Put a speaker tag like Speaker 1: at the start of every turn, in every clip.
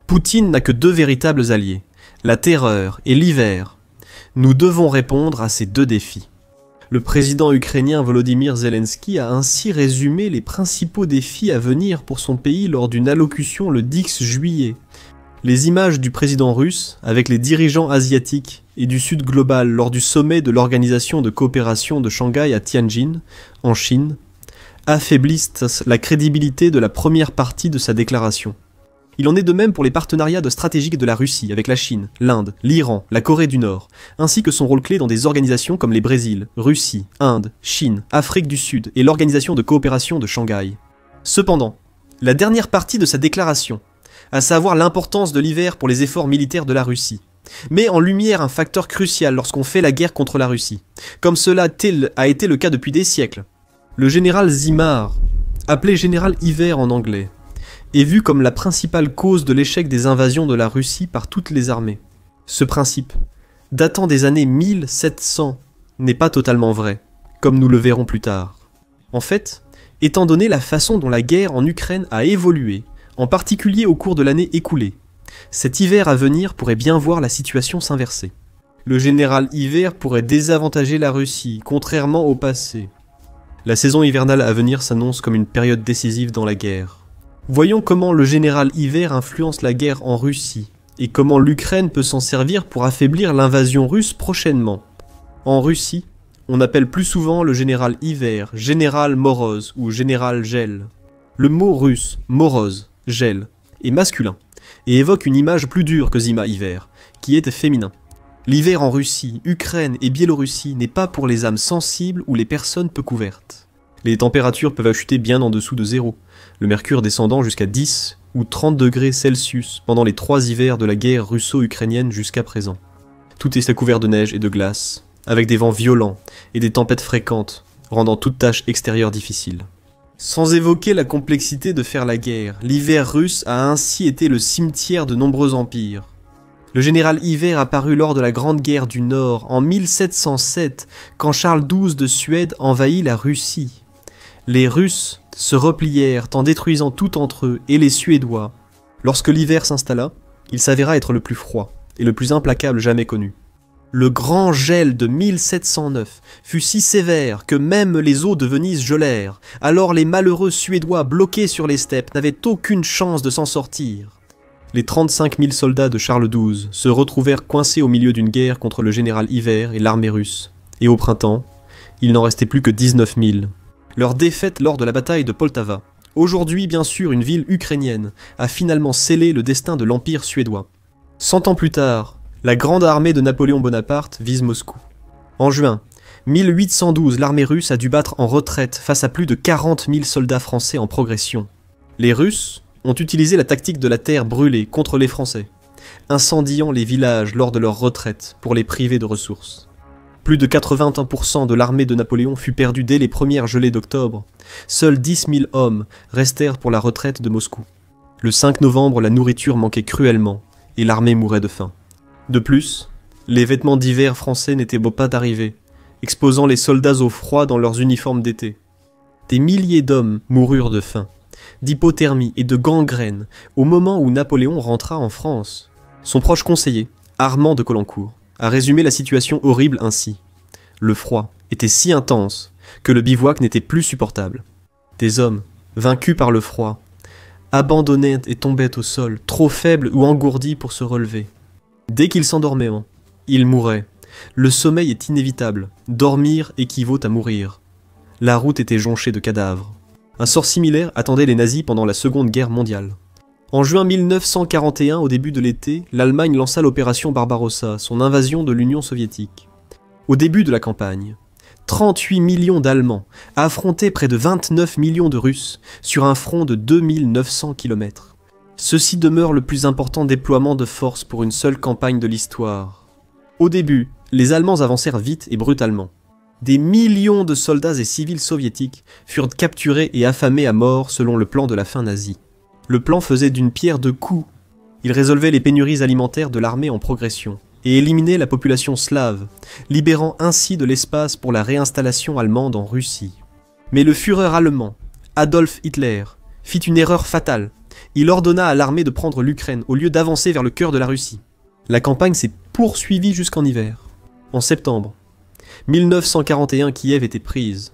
Speaker 1: Poutine n'a que deux véritables alliés, la terreur et l'hiver. Nous devons répondre à ces deux défis. Le président ukrainien Volodymyr Zelensky a ainsi résumé les principaux défis à venir pour son pays lors d'une allocution le 10 juillet. Les images du président russe avec les dirigeants asiatiques et du Sud global lors du sommet de l'Organisation de coopération de Shanghai à Tianjin, en Chine, affaiblissent la crédibilité de la première partie de sa déclaration. Il en est de même pour les partenariats stratégiques de la Russie avec la Chine, l'Inde, l'Iran, la Corée du Nord, ainsi que son rôle clé dans des organisations comme les Brésil, Russie, Inde, Chine, Afrique du Sud et l'Organisation de coopération de Shanghai. Cependant, la dernière partie de sa déclaration, à savoir l'importance de l'hiver pour les efforts militaires de la Russie, met en lumière un facteur crucial lorsqu'on fait la guerre contre la Russie, comme cela a été le cas depuis des siècles. Le général Zimar, appelé général hiver en anglais, est vu comme la principale cause de l'échec des invasions de la Russie par toutes les armées. Ce principe, datant des années 1700, n'est pas totalement vrai, comme nous le verrons plus tard. En fait, étant donné la façon dont la guerre en Ukraine a évolué, en particulier au cours de l'année écoulée, cet hiver à venir pourrait bien voir la situation s'inverser. Le général hiver pourrait désavantager la Russie, contrairement au passé. La saison hivernale à venir s'annonce comme une période décisive dans la guerre. Voyons comment le général hiver influence la guerre en Russie, et comment l'Ukraine peut s'en servir pour affaiblir l'invasion russe prochainement. En Russie, on appelle plus souvent le général hiver, général Moroz ou général gel. Le mot russe, Moroz, gel, est masculin, et évoque une image plus dure que Zima hiver, qui est féminin. L'hiver en Russie, Ukraine et Biélorussie n'est pas pour les âmes sensibles ou les personnes peu couvertes. Les températures peuvent chuter bien en dessous de zéro, le mercure descendant jusqu'à 10 ou 30 degrés Celsius pendant les 3 hivers de la guerre russo-ukrainienne jusqu'à présent. Tout est couvert de neige et de glace, avec des vents violents et des tempêtes fréquentes, rendant toute tâche extérieure difficile. Sans évoquer la complexité de faire la guerre, l'hiver russe a ainsi été le cimetière de nombreux empires. Le général hiver apparut lors de la Grande Guerre du Nord en 1707, quand Charles XII de Suède envahit la Russie. Les Russes se replièrent en détruisant tout entre eux et les Suédois. Lorsque l'hiver s'installa, il s'avéra être le plus froid et le plus implacable jamais connu. Le grand gel de 1709 fut si sévère que même les eaux de Venise gelèrent, alors les malheureux Suédois bloqués sur les steppes n'avaient aucune chance de s'en sortir. Les 35 000 soldats de Charles XII se retrouvèrent coincés au milieu d'une guerre contre le général hiver et l'armée russe, et au printemps, il n'en restait plus que 19 000. Leur défaite lors de la bataille de Poltava, aujourd'hui bien sûr une ville ukrainienne, a finalement scellé le destin de l'Empire suédois. 100 ans plus tard, la grande armée de Napoléon Bonaparte vise Moscou. En juin 1812, l'armée russe a dû battre en retraite face à plus de 40 000 soldats français en progression. Les Russes ont utilisé la tactique de la terre brûlée contre les Français, incendiant les villages lors de leur retraite pour les priver de ressources. Plus de 81% de l'armée de Napoléon fut perdue dès les premières gelées d'octobre. Seuls 10 000 hommes restèrent pour la retraite de Moscou. Le 5 novembre, la nourriture manquait cruellement et l'armée mourait de faim. De plus, les vêtements d'hiver français n'étaient pas d'arrivée, exposant les soldats au froid dans leurs uniformes d'été. Des milliers d'hommes moururent de faim, d'hypothermie et de gangrène au moment où Napoléon rentra en France. Son proche conseiller, Armand de Caulaincourt, a résumé la situation horrible ainsi. Le froid était si intense que le bivouac n'était plus supportable. Des hommes, vaincus par le froid, abandonnaient et tombaient au sol, trop faibles ou engourdis pour se relever. Dès qu'ils s'endormaient, ils mouraient. Le sommeil est inévitable. Dormir équivaut à mourir. La route était jonchée de cadavres. Un sort similaire attendait les nazis pendant la Seconde Guerre mondiale. En juin 1941, au début de l'été, l'Allemagne lança l'opération Barbarossa, son invasion de l'Union soviétique. Au début de la campagne, 38 millions d'Allemands affrontaient près de 29 millions de Russes sur un front de 2900 km. Ceci demeure le plus important déploiement de force pour une seule campagne de l'histoire. Au début, les Allemands avancèrent vite et brutalement. Des millions de soldats et civils soviétiques furent capturés et affamés à mort selon le plan de la fin nazie. Le plan faisait d'une pierre deux coups. Il résolvait les pénuries alimentaires de l'armée en progression et éliminait la population slave, libérant ainsi de l'espace pour la réinstallation allemande en Russie. Mais le Führer allemand, Adolf Hitler, fit une erreur fatale Il ordonna à l'armée de prendre l'Ukraine au lieu d'avancer vers le cœur de la Russie. La campagne s'est poursuivie jusqu'en hiver. En septembre 1941, Kiev était prise.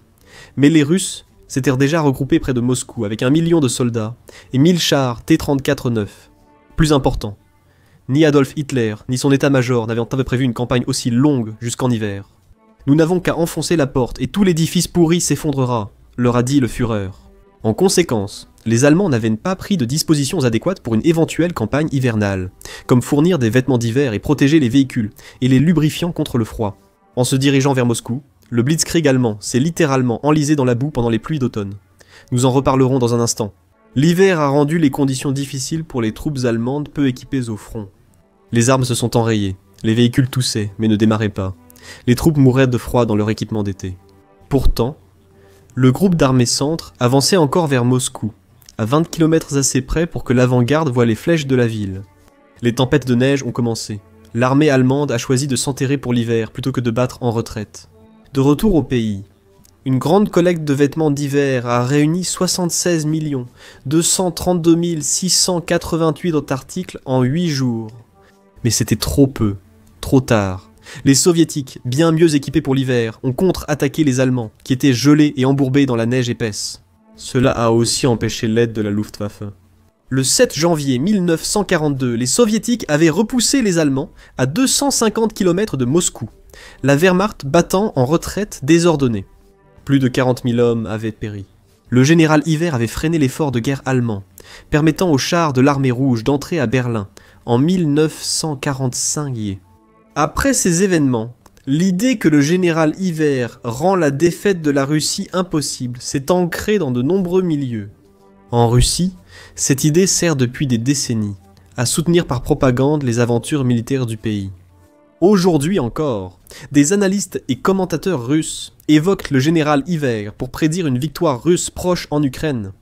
Speaker 1: Mais les Russes s'étaient déjà regroupés près de Moscou avec 1 million de soldats et 1000 chars T-34-9. Plus important, ni Adolf Hitler ni son état-major n'avaient prévu une campagne aussi longue jusqu'en hiver. Nous n'avons qu'à enfoncer la porte et tout l'édifice pourri s'effondrera, leur a dit le Führer. En conséquence, les Allemands n'avaient pas pris de dispositions adéquates pour une éventuelle campagne hivernale, comme fournir des vêtements d'hiver et protéger les véhicules et les lubrifiants contre le froid. En se dirigeant vers Moscou, le blitzkrieg allemand s'est littéralement enlisé dans la boue pendant les pluies d'automne. Nous en reparlerons dans un instant. L'hiver a rendu les conditions difficiles pour les troupes allemandes peu équipées au front. Les armes se sont enrayées, les véhicules toussaient mais ne démarraient pas. Les troupes mouraient de froid dans leur équipement d'été. Pourtant, le groupe d'armées centre avançait encore vers Moscou, à 20 km assez près pour que l'avant-garde voie les flèches de la ville. Les tempêtes de neige ont commencé. L'armée allemande a choisi de s'enterrer pour l'hiver plutôt que de battre en retraite. De retour au pays, une grande collecte de vêtements d'hiver a réuni 76 232 688 articles en 8 jours. Mais c'était trop peu, trop tard. Les soviétiques, bien mieux équipés pour l'hiver, ont contre-attaqué les Allemands, qui étaient gelés et embourbés dans la neige épaisse. Cela a aussi empêché l'aide de la Luftwaffe. Le 7 janvier 1942, les soviétiques avaient repoussé les Allemands à 250 km de Moscou, la Wehrmacht battant en retraite désordonnée. Plus de 40 000 hommes avaient péri. Le général Hiver avait freiné l'effort de guerre allemand, permettant aux chars de l'armée rouge d'entrer à Berlin en 1945. Après ces événements, l'idée que le général Hiver rend la défaite de la Russie impossible s'est ancrée dans de nombreux milieux. En Russie, cette idée sert depuis des décennies à soutenir par propagande les aventures militaires du pays. Aujourd'hui encore, des analystes et commentateurs russes évoquent le général Hiver pour prédire une victoire russe proche en Ukraine.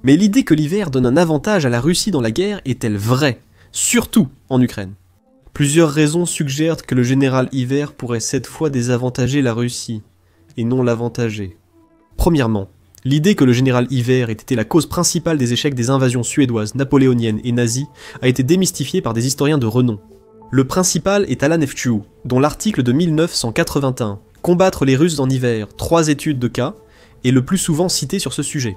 Speaker 1: Mais l'idée que l'hiver donne un avantage à la Russie dans la guerre est-elle vraie, surtout en Ukraine? Plusieurs raisons suggèrent que le général Hiver pourrait cette fois désavantager la Russie, et non l'avantager. Premièrement, l'idée que le général Hiver ait été la cause principale des échecs des invasions suédoises, napoléoniennes et nazies a été démystifiée par des historiens de renom. Le principal est Alan F. Chu, dont l'article de 1981, « Combattre les Russes en hiver, 3 études de cas », est le plus souvent cité sur ce sujet.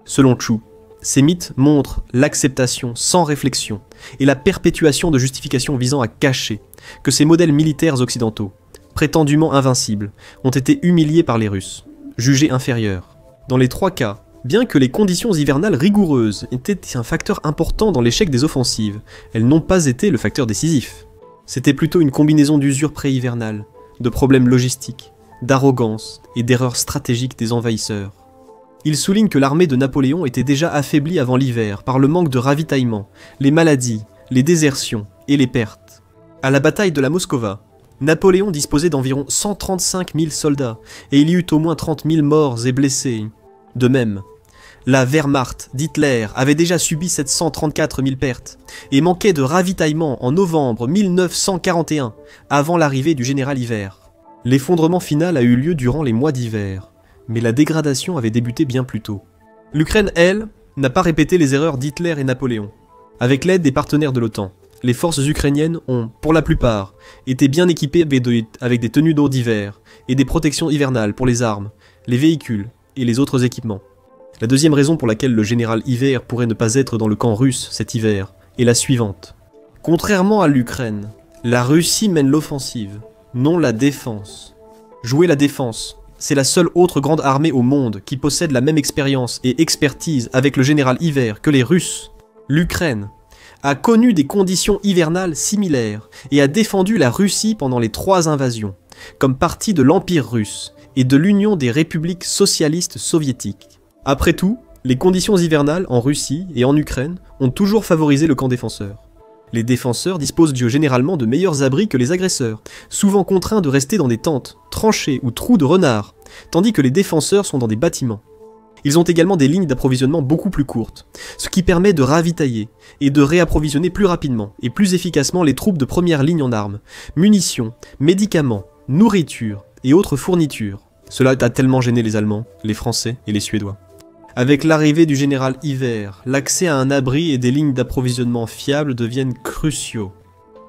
Speaker 1: Selon Chu, ces mythes montrent l'acceptation sans réflexion et la perpétuation de justifications visant à cacher que ces modèles militaires occidentaux, prétendument invincibles, ont été humiliés par les Russes, jugés inférieurs. Dans les 3 cas, bien que les conditions hivernales rigoureuses étaient un facteur important dans l'échec des offensives, elles n'ont pas été le facteur décisif. C'était plutôt une combinaison d'usure pré-hivernale, de problèmes logistiques, d'arrogance et d'erreurs stratégiques des envahisseurs. Il souligne que l'armée de Napoléon était déjà affaiblie avant l'hiver par le manque de ravitaillement, les maladies, les désertions et les pertes. À la bataille de la Moskova, Napoléon disposait d'environ 135 000 soldats et il y eut au moins 30 000 morts et blessés. De même, la Wehrmacht d'Hitler avait déjà subi 734 000 pertes et manquait de ravitaillement en novembre 1941, avant l'arrivée du général Hiver. L'effondrement final a eu lieu durant les mois d'hiver, mais la dégradation avait débuté bien plus tôt. L'Ukraine, elle, n'a pas répété les erreurs d'Hitler et Napoléon. Avec l'aide des partenaires de l'OTAN, les forces ukrainiennes ont, pour la plupart, été bien équipées avec des tenues d'eau d'hiver et des protections hivernales pour les armes, les véhicules et les autres équipements. La deuxième raison pour laquelle le général Hiver pourrait ne pas être dans le camp russe cet hiver est la suivante. Contrairement à l'Ukraine, la Russie mène l'offensive, non la défense. Jouer la défense, c'est la seule autre grande armée au monde qui possède la même expérience et expertise avec le général Hiver que les Russes. L'Ukraine a connu des conditions hivernales similaires et a défendu la Russie pendant les 3 invasions, comme partie de l'Empire russe et de l'Union des républiques socialistes soviétiques. Après tout, les conditions hivernales en Russie et en Ukraine ont toujours favorisé le camp défenseur. Les défenseurs disposent généralement de meilleurs abris que les agresseurs, souvent contraints de rester dans des tentes, tranchées ou trous de renards, tandis que les défenseurs sont dans des bâtiments. Ils ont également des lignes d'approvisionnement beaucoup plus courtes, ce qui permet de ravitailler et de réapprovisionner plus rapidement et plus efficacement les troupes de première ligne en armes, munitions, médicaments, nourriture et autres fournitures. Cela a tellement gêné les Allemands, les Français et les Suédois. Avec l'arrivée du général Hiver, l'accès à un abri et des lignes d'approvisionnement fiables deviennent cruciaux.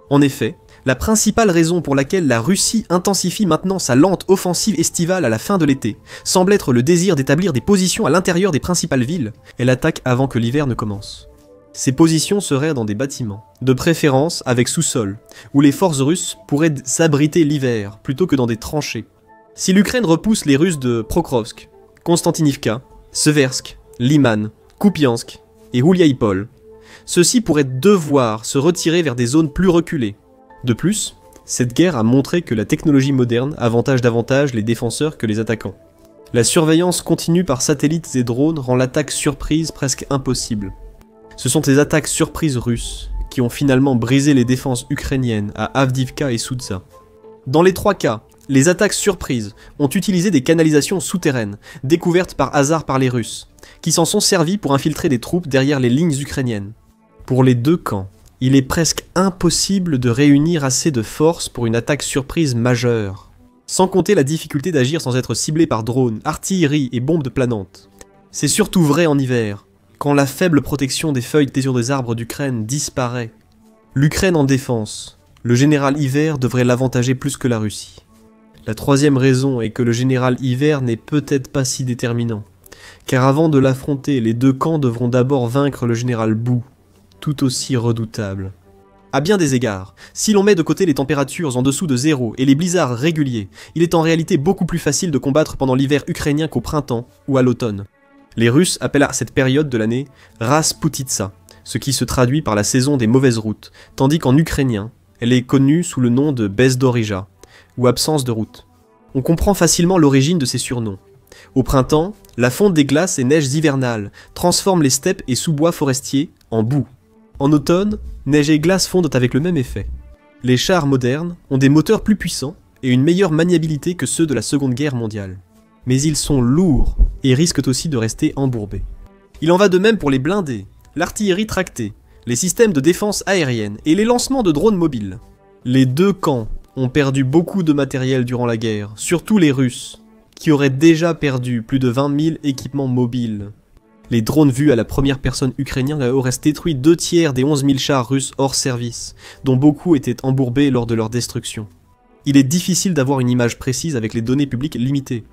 Speaker 1: En effet, la principale raison pour laquelle la Russie intensifie maintenant sa lente offensive estivale à la fin de l'été semble être le désir d'établir des positions à l'intérieur des principales villes. Elle attaque avant que l'hiver ne commence. Ces positions seraient dans des bâtiments, de préférence avec sous-sol, où les forces russes pourraient s'abriter l'hiver plutôt que dans des tranchées. Si l'Ukraine repousse les Russes de Pokrovsk, Konstantinivka, Seversk, Liman, Kupiansk et Ouliaïpol, ceux-ci pourraient devoir se retirer vers des zones plus reculées. De plus, cette guerre a montré que la technologie moderne avantage davantage les défenseurs que les attaquants. La surveillance continue par satellites et drones rend l'attaque surprise presque impossible. Ce sont ces attaques surprises russes qui ont finalement brisé les défenses ukrainiennes à Avdiivka et Soudza. Dans les trois cas, les attaques surprises ont utilisé des canalisations souterraines, découvertes par hasard par les Russes, qui s'en sont servis pour infiltrer des troupes derrière les lignes ukrainiennes. Pour les deux camps, il est presque impossible de réunir assez de force pour une attaque surprise majeure. Sans compter la difficulté d'agir sans être ciblé par drones, artillerie et bombes planantes. C'est surtout vrai en hiver, quand la faible protection des feuilles sur des arbres d'Ukraine disparaît. L'Ukraine en défense, le général Hiver devrait l'avantager plus que la Russie. La troisième raison est que le général Hiver n'est peut-être pas si déterminant, car avant de l'affronter, les deux camps devront d'abord vaincre le général Bou, tout aussi redoutable. À bien des égards, si l'on met de côté les températures en dessous de zéro et les blizzards réguliers, il est en réalité beaucoup plus facile de combattre pendant l'hiver ukrainien qu'au printemps ou à l'automne. Les Russes appellent à cette période de l'année Rasputitsa, ce qui se traduit par la saison des mauvaises routes, tandis qu'en ukrainien, elle est connue sous le nom de Bezdorija, ou absence de route. On comprend facilement l'origine de ces surnoms. Au printemps, la fonte des glaces et neiges hivernales transforment les steppes et sous-bois forestiers en boue. En automne, neige et glace fondent avec le même effet. Les chars modernes ont des moteurs plus puissants et une meilleure maniabilité que ceux de la Seconde Guerre mondiale. Mais ils sont lourds et risquent aussi de rester embourbés. Il en va de même pour les blindés, l'artillerie tractée, les systèmes de défense aérienne et les lancements de drones mobiles. Les deux camps ont perdu beaucoup de matériel durant la guerre, surtout les Russes, qui auraient déjà perdu plus de 20 000 équipements mobiles. Les drones vus à la première personne ukrainienne auraient détruit 2 tiers des 11 000 chars russes hors service, dont beaucoup étaient embourbés lors de leur destruction. Il est difficile d'avoir une image précise avec les données publiques limitées.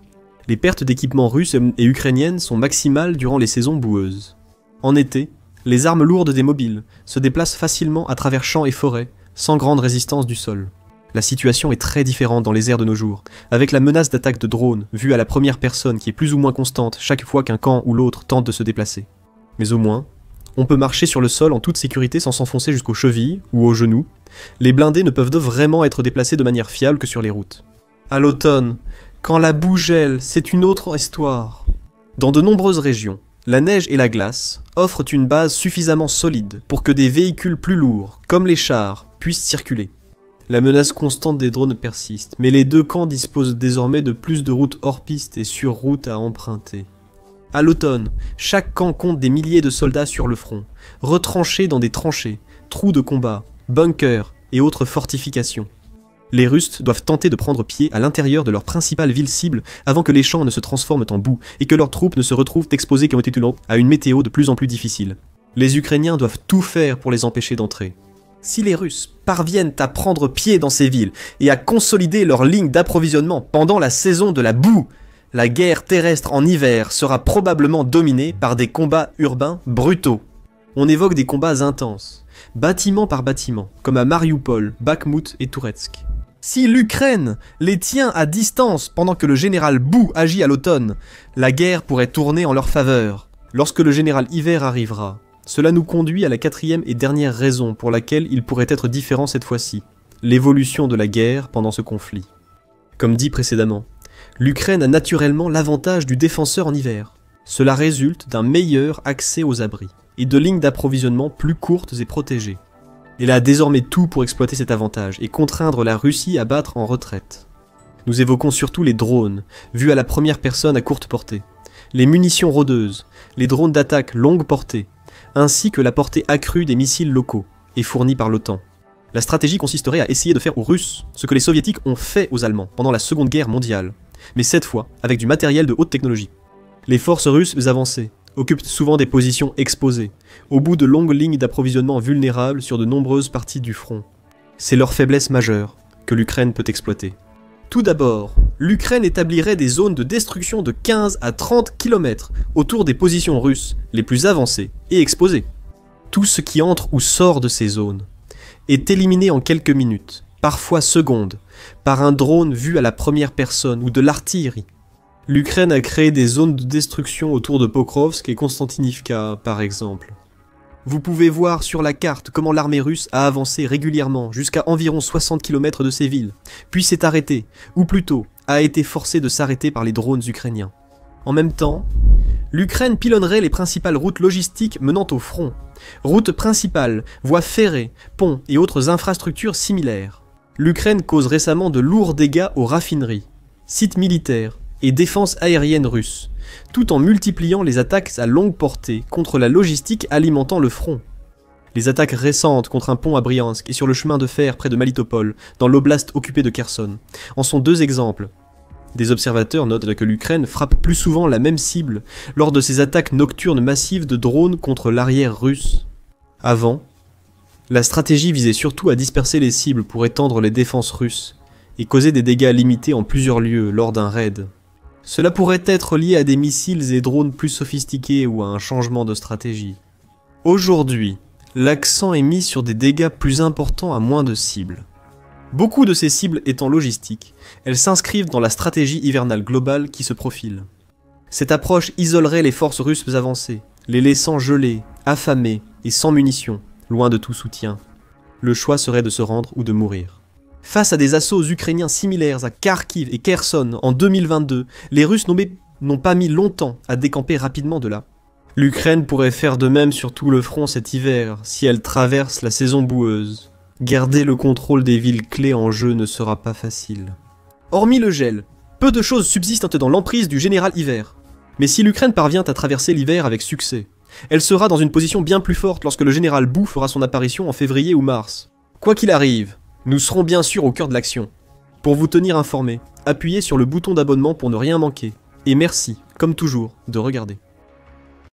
Speaker 1: Les pertes d'équipements russes et ukrainiennes sont maximales durant les saisons boueuses. En été, les armes lourdes des mobiles se déplacent facilement à travers champs et forêts, sans grande résistance du sol. La situation est très différente dans les airs de nos jours, avec la menace d'attaque de drones vue à la première personne qui est plus ou moins constante chaque fois qu'un camp ou l'autre tente de se déplacer. Mais au moins, on peut marcher sur le sol en toute sécurité sans s'enfoncer jusqu'aux chevilles ou aux genoux. Les blindés ne peuvent vraiment être déplacés de manière fiable que sur les routes. À l'automne, quand la boue gèle, c'est une autre histoire. Dans de nombreuses régions, la neige et la glace offrent une base suffisamment solide pour que des véhicules plus lourds, comme les chars, puissent circuler. La menace constante des drones persiste, mais les deux camps disposent désormais de plus de routes hors piste et sur route à emprunter. À l'automne, chaque camp compte des milliers de soldats sur le front, retranchés dans des tranchées, trous de combat, bunkers et autres fortifications. Les Russes doivent tenter de prendre pied à l'intérieur de leur principale ville cible avant que les champs ne se transforment en boue et que leurs troupes ne se retrouvent exposées comme à une météo de plus en plus difficile. Les Ukrainiens doivent tout faire pour les empêcher d'entrer. Si les Russes parviennent à prendre pied dans ces villes et à consolider leur ligne d'approvisionnement pendant la saison de la boue, la guerre terrestre en hiver sera probablement dominée par des combats urbains brutaux. On évoque des combats intenses, bâtiment par bâtiment, comme à Mariupol, Bakhmout et Touretsk. Si l'Ukraine les tient à distance pendant que le général Bou agit à l'automne, la guerre pourrait tourner en leur faveur. Lorsque le général Hiver arrivera, cela nous conduit à la quatrième et dernière raison pour laquelle il pourrait être différent cette fois-ci, l'évolution de la guerre pendant ce conflit. Comme dit précédemment, l'Ukraine a naturellement l'avantage du défenseur en hiver. Cela résulte d'un meilleur accès aux abris et de lignes d'approvisionnement plus courtes et protégées. Elle a désormais tout pour exploiter cet avantage et contraindre la Russie à battre en retraite. Nous évoquons surtout les drones, vus à la première personne à courte portée, les munitions rôdeuses, les drones d'attaque longue portée, ainsi que la portée accrue des missiles locaux et fournis par l'OTAN. La stratégie consisterait à essayer de faire aux Russes ce que les Soviétiques ont fait aux Allemands pendant la Seconde Guerre mondiale, mais cette fois avec du matériel de haute technologie. Les forces russes avançaient, occupent souvent des positions exposées, au bout de longues lignes d'approvisionnement vulnérables sur de nombreuses parties du front. C'est leur faiblesse majeure que l'Ukraine peut exploiter. Tout d'abord, l'Ukraine établirait des zones de destruction de 15 à 30 km autour des positions russes les plus avancées et exposées. Tout ce qui entre ou sort de ces zones est éliminé en quelques minutes, parfois secondes, par un drone vu à la première personne ou de l'artillerie. L'Ukraine a créé des zones de destruction autour de Pokrovsk et Konstantinivka, par exemple. Vous pouvez voir sur la carte comment l'armée russe a avancé régulièrement jusqu'à environ 60 km de ces villes, puis s'est arrêtée, ou plutôt, a été forcée de s'arrêter par les drones ukrainiens. En même temps, l'Ukraine pilonnerait les principales routes logistiques menant au front. Routes principales, voies ferrées, ponts et autres infrastructures similaires. L'Ukraine cause récemment de lourds dégâts aux raffineries, sites militaires et défenses aériennes russes, tout en multipliant les attaques à longue portée contre la logistique alimentant le front. Les attaques récentes contre un pont à Briansk et sur le chemin de fer près de Melitopol, dans l'oblast occupé de Kherson, en sont deux exemples. Des observateurs notent que l'Ukraine frappe plus souvent la même cible lors de ces attaques nocturnes massives de drones contre l'arrière russe. Avant, la stratégie visait surtout à disperser les cibles pour étendre les défenses russes et causer des dégâts limités en plusieurs lieux lors d'un raid. Cela pourrait être lié à des missiles et drones plus sophistiqués ou à un changement de stratégie. Aujourd'hui, l'accent est mis sur des dégâts plus importants à moins de cibles. Beaucoup de ces cibles étant logistiques, elles s'inscrivent dans la stratégie hivernale globale qui se profile. Cette approche isolerait les forces russes avancées, les laissant gelées, affamées et sans munitions, loin de tout soutien. Le choix serait de se rendre ou de mourir. Face à des assauts ukrainiens similaires à Kharkiv et Kherson en 2022, les Russes n'ont pas mis longtemps à décamper rapidement de là. L'Ukraine pourrait faire de même sur tout le front cet hiver, si elle traverse la saison boueuse. Garder le contrôle des villes clés en jeu ne sera pas facile. Hormis le gel, peu de choses subsistent dans l'emprise du général hiver. Mais si l'Ukraine parvient à traverser l'hiver avec succès, elle sera dans une position bien plus forte lorsque le général Bout fera son apparition en février ou mars. Quoi qu'il arrive, nous serons bien sûr au cœur de l'action. Pour vous tenir informé, appuyez sur le bouton d'abonnement pour ne rien manquer. Et merci, comme toujours, de regarder.